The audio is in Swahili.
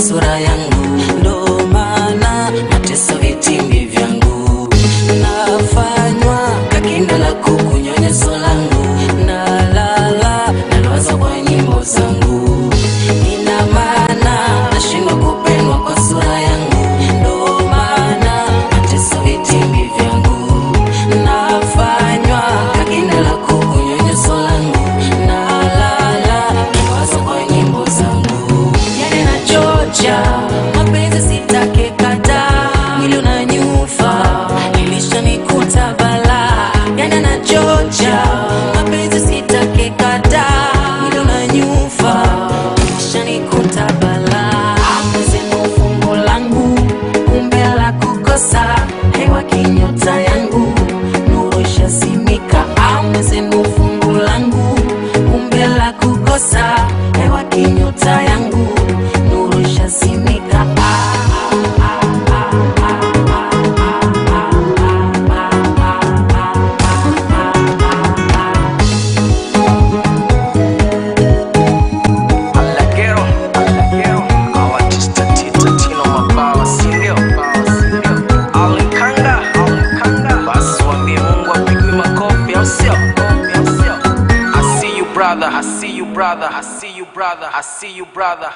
sura yangu, ndo maana mateso vitimbi vyangu. Nafanywa kakinda la kuku nyonyezo langu, nalala nalwaza kwa nyimbo zangu. Ina maana nashindwa kupendwa kwa sura yangu, ndo maana mateso vitimbi vyangu. Nafanywa kakinda la kuku nyonyezo langu, nalala nalwaza kwa nyimbo zangu. Yani nachocha mapenzi sitake kata, mwili unanyufa nilishanikuta bala. Yani nachocha mapenzi sitake kata, mwili unanyufa nilishanikuta bala. Amesema fungu langu kumbe la kukosa, hewa kinyota yangu nuru shasimika. Amesema fungu langu kumbe la kukosa, hewa kinyota yangu nuru shasimika. I see you, brother. I see you, brother. I see you, brother.